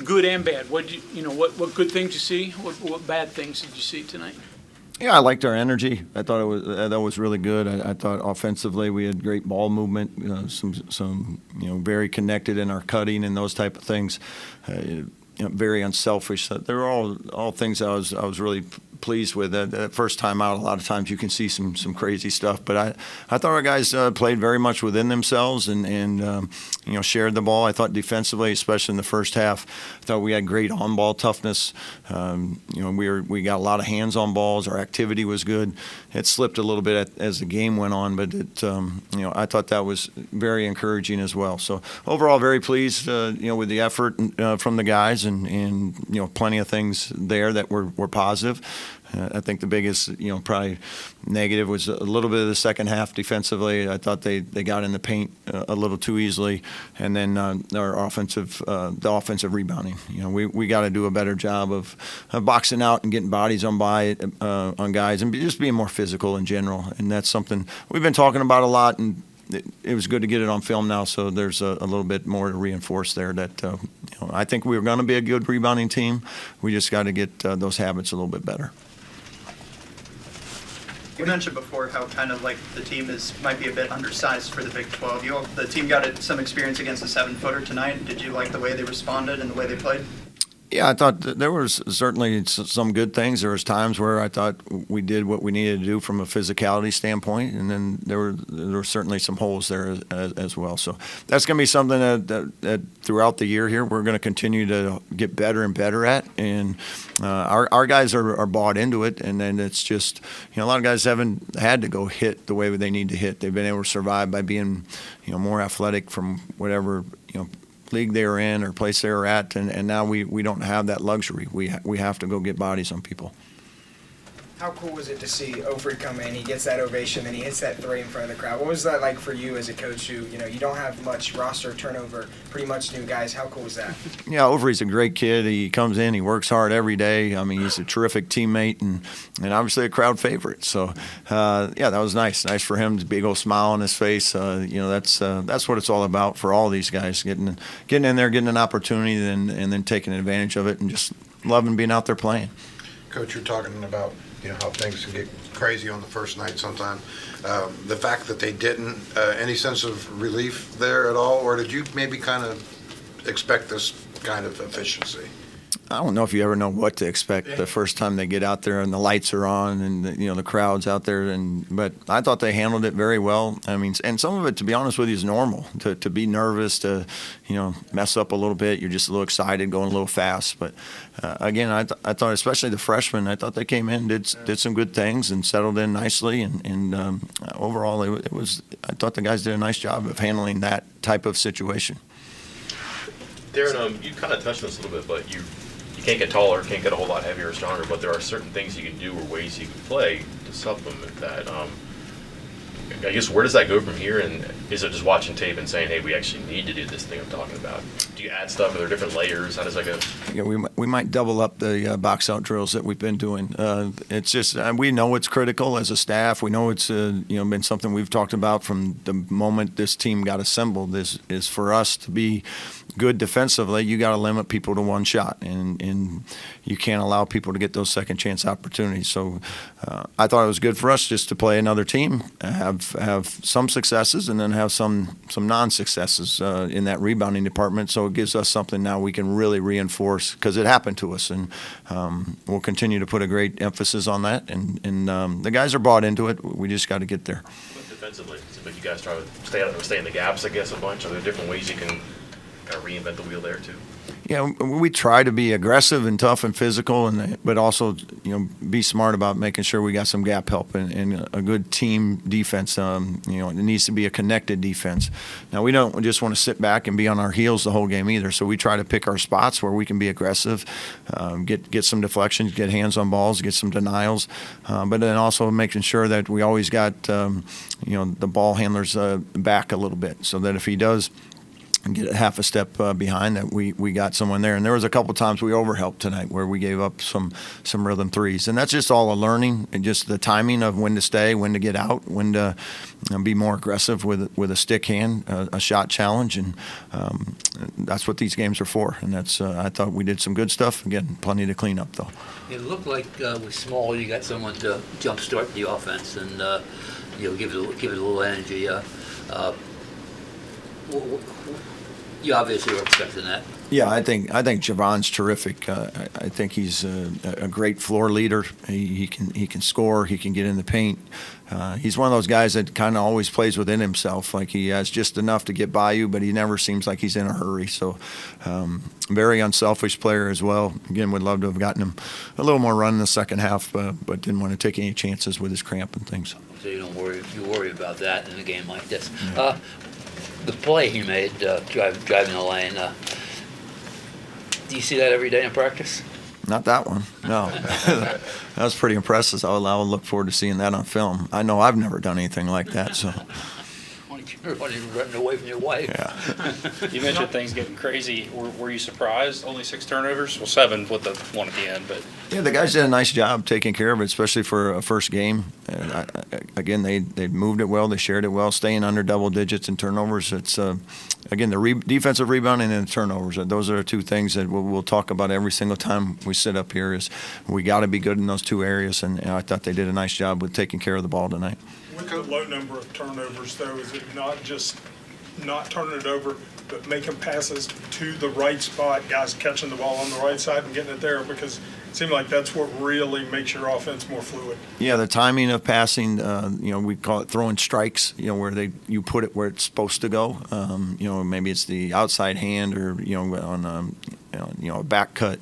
good and bad. What what good things you see? What bad things did you see tonight? Yeah, I liked our energy. I thought that was really good. I thought offensively we had great ball movement, some very connected in our cutting and those type of things. Very unselfish. They were all things I was really pleased with. That first time out, a lot of times you can see some crazy stuff, but I thought our guys played very much within themselves and shared the ball. I thought defensively, especially in the first half, I thought we had great on-ball toughness. We got a lot of hands on balls. Our activity was good. It slipped a little bit as the game went on, but I thought that was very encouraging as well. So overall, very pleased with the effort from the guys and plenty of things there that were positive. I think the biggest, probably negative was a little bit of the second half defensively. I thought they got in the paint a little too easily, and then the offensive rebounding. We got to do a better job of boxing out and getting bodies on guys and just being more physical in general. And that's something we've been talking about a lot, and it was good to get it on film now, so there's a little bit more to reinforce there that I think we're going to be a good rebounding team. We just got to get those habits a little bit better. You mentioned before how kind of like the team might be a bit undersized for the Big 12. The team got some experience against a 7-footer tonight. Did you like the way they responded and the way they played? Yeah, I thought there was certainly some good things. There was times where I thought we did what we needed to do from a physicality standpoint, and then there were certainly some holes there as well. So that's going to be something that throughout the year here we're going to continue to get better and better at, and our guys are bought into it. And then it's just a lot of guys haven't had to go hit the way they need to hit. They've been able to survive by being more athletic from whatever league they were in or place they were at, and now we don't have that luxury. We have to go get bodies on people. How cool was it to see Ofri come in? He gets that ovation and he hits that three in front of the crowd. What was that like for you as a coach who, you don't have much roster turnover, pretty much new guys? How cool was that? Yeah, Ofri's a great kid. He comes in, he works hard every day. I mean, he's a terrific teammate and obviously a crowd favorite. So, that was nice. Nice for him, big old smile on his face. That's what it's all about for all these guys, getting in there, getting an opportunity and then taking advantage of it and just loving being out there playing. Coach, you're talking about how things can get crazy on the first night sometime. The fact that they didn't, any sense of relief there at all, or did you maybe kind of expect this kind of efficiency? I don't know if you ever know what to expect the first time they get out there and the lights are on and the crowd's out there. But I thought they handled it very well. I mean, and some of it, to be honest with you, is normal. To be nervous, to mess up a little bit. You're just a little excited, going a little fast. But again, I thought, especially the freshmen, I thought they came in, did some good things and settled in nicely. And overall, it was. I thought the guys did a nice job of handling that type of situation. Darren, you kind of touched on this a little bit, but you can't get taller, can't get a whole lot heavier or stronger, but there are certain things you can do or ways you can play to supplement that. I guess where does that go from here? And is it just watching tape and saying, hey, we actually need to do this thing I'm talking about? Do you add stuff? Are there different layers? How does that go? Yeah, we might double up the box out drills that we've been doing. It's just we know it's critical as a staff. We know it's been something we've talked about from the moment this team got assembled. Is for us to be good defensively, you got to limit people to one shot, and you can't allow people to get those second chance opportunities. So I thought it was good for us just to play another team, have some successes, and then have some non-successes in that rebounding department. So it gives us something now we can really reinforce, because it happened to us, and we'll continue to put a great emphasis on that. And the guys are bought into it. We just got to get there. Defensively, so you guys try to stay in the gaps, I guess, a bunch. Are there different ways you can kind of reinvent the wheel there too? Yeah, we try to be aggressive and tough and physical, but also be smart about making sure we got some gap help and a good team defense. It needs to be a connected defense. Now, we don't just want to sit back and be on our heels the whole game either. So we try to pick our spots where we can be aggressive, get some deflections, get hands on balls, get some denials, but then also making sure that we always got the ball handlers back a little bit, so that if he does and get a half a step behind that we got someone there. And there was a couple times we overhelped tonight where we gave up some rhythm threes. And that's just all a learning and just the timing of when to stay, when to get out, when to be more aggressive with a stick hand, a shot challenge. And that's what these games are for. And that's I thought we did some good stuff. Again, plenty to clean up, though. It looked like with Small, you got someone to jumpstart the offense and give it a little energy. You obviously were expecting that. Yeah, I think Javon's terrific. I think he's a great floor leader. He can score. He can get in the paint. He's one of those guys that kind of always plays within himself. Like he has just enough to get by you, but he never seems like he's in a hurry. So, very unselfish player as well. Again, would love to have gotten him a little more run in the second half, but didn't want to take any chances with his cramp and things. So you worry about that in a game like this. Yeah. The play he made, driving the lane. Do you see that every day in practice? Not that one, no. That was pretty impressive. I'll look forward to seeing that on film. I know I've never done anything like that, so. You're running away from your wife. Yeah. You mentioned things getting crazy. Were you surprised? Only 6 turnovers? Well, 7 with the one at the end, but. Yeah, the guys did a nice job taking care of it, especially for a first game. And again, they moved it well, they shared it well, staying under double digits in turnovers. It's again the defensive rebounding and the turnovers. Those are the two things that we'll talk about every single time we sit up here. Is we got to be good in those two areas, and I thought they did a nice job with taking care of the ball tonight. With the low number of turnovers, though, is it not just not turning it over, but making passes to the right spot, guys catching the ball on the right side and getting it there? Because it seemed like that's what really makes your offense more fluid. Yeah, the timing of passing, we call it throwing strikes, where you put it where it's supposed to go. Maybe it's the outside hand or, on a back cut,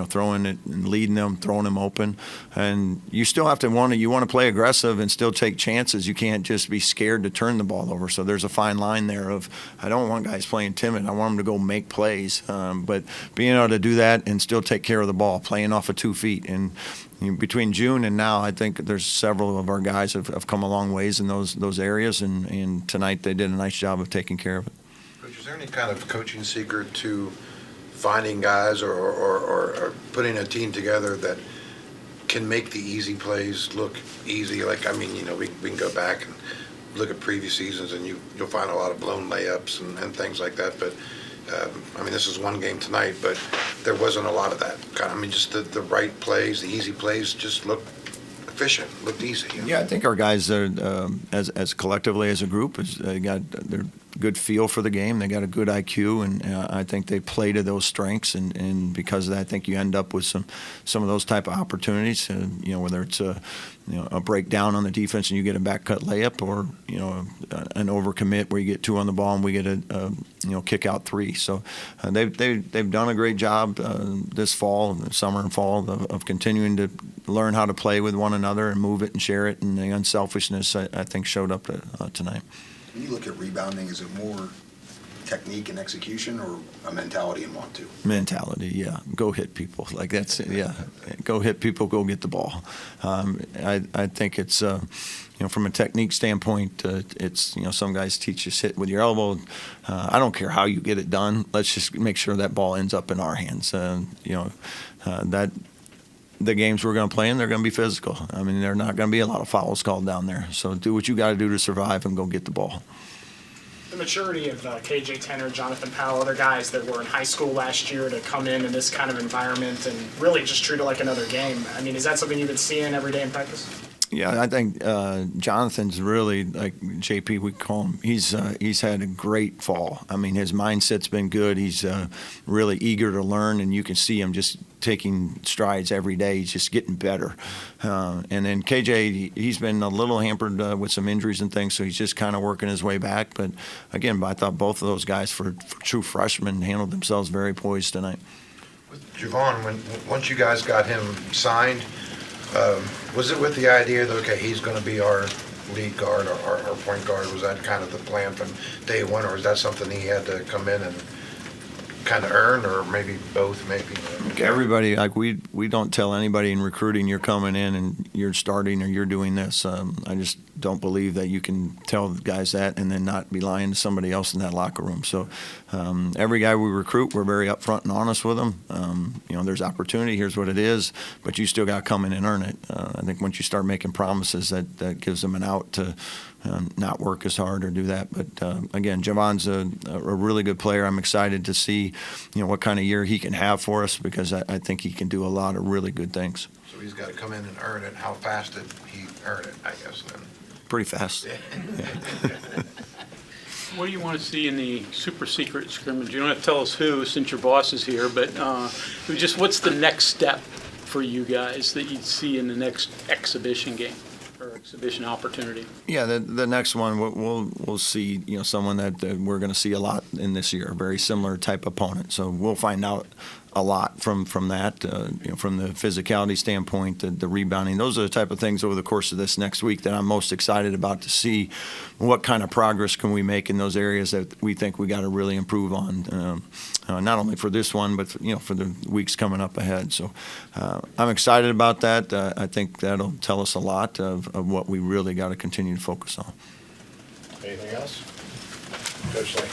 throwing it and leading them, throwing them open. And you still have to want to play aggressive and still take chances. You can't just be scared to turn the ball over. So there's a fine line there of I don't want guys playing timid. I want them to go make plays. But being able to do that and still take care of the ball, playing off of 2 feet. And between June and now, I think there's several of our guys have come a long ways in those areas. And tonight they did a nice job of taking care of it. Coach, is there any kind of coaching secret to finding guys or putting a team together that can make the easy plays look easy? Like, we can go back and look at previous seasons and you'll find a lot of blown layups and things like that. But, this is one game tonight, but there wasn't a lot of that. Just the right plays, the easy plays just looked efficient, looked easy. Yeah, I think our guys are, as collectively as a group, they're good feel for the game. They got a good IQ, and I think they play to those strengths. And because of that, I think you end up with some of those type of opportunities. Whether it's a breakdown on the defense and you get a back cut layup, or an overcommit where you get 2 on the ball and we get a kick out 3. So they've done a great job this fall, summer and fall, of continuing to learn how to play with one another and move it and share it. And the unselfishness I think showed up tonight. When you look at rebounding, is it more technique and execution or a mentality and want to? Mentality, yeah. Go hit people. Like that's, yeah. Go hit people, go get the ball. I think it's, from a technique standpoint, it's, some guys teach us hit with your elbow. I don't care how you get it done. Let's just make sure that ball ends up in our hands. That the games we're going to play in, they're going to be physical. There are not going to be a lot of fouls called down there. So do what you got to do to survive and go get the ball. The maturity of KJ Tenner, Jonathan Powell, other guys that were in high school last year to come in this kind of environment and really just treat it like another game. Is that something you've been seeing every day in practice? Yeah, I think Jonathan's really, like JP, we call him, he's had a great fall. His mindset's been good. He's really eager to learn, and you can see him just taking strides every day. He's just getting better. And then KJ, he's been a little hampered with some injuries and things, so he's just kind of working his way back. But again, I thought both of those guys, for true freshmen, handled themselves very poised tonight. With Javon, once you guys got him signed, was it with the idea that, okay, he's going to be our lead guard, our point guard? Was that kind of the plan from day one, or is that something he had to come in and kind of earn, or maybe both, maybe? Everybody, we don't tell anybody in recruiting you're coming in and you're starting or you're doing this. I just don't believe that you can tell guys that and then not be lying to somebody else in that locker room. So every guy we recruit, we're very upfront and honest with them. There's opportunity. Here's what it is, but you still got to come in and earn it. I think once you start making promises, that gives them an out to not work as hard or do that. But again, Javon's a really good player. I'm excited to see what kind of year he can have for us, because I think he can do a lot of really good things. So he's got to come in and earn it. How fast did he earn it, I guess, then? Pretty fast. What do you want to see in the super secret scrimmage? You don't have to tell us who, since your boss is here, but just what's the next step for you guys that you'd see in the next exhibition game or exhibition opportunity? Yeah, the next one we'll see someone that we're going to see a lot in this year, a very similar type opponent. So we'll find out a lot from that, from the physicality standpoint, the rebounding. Those are the type of things over the course of this next week that I'm most excited about, to see what kind of progress can we make in those areas that we think we got to really improve on, not only for this one, but for the weeks coming up ahead. So I'm excited about that. I think that'll tell us a lot of what we really got to continue to focus on. Anything else? Coach Lane?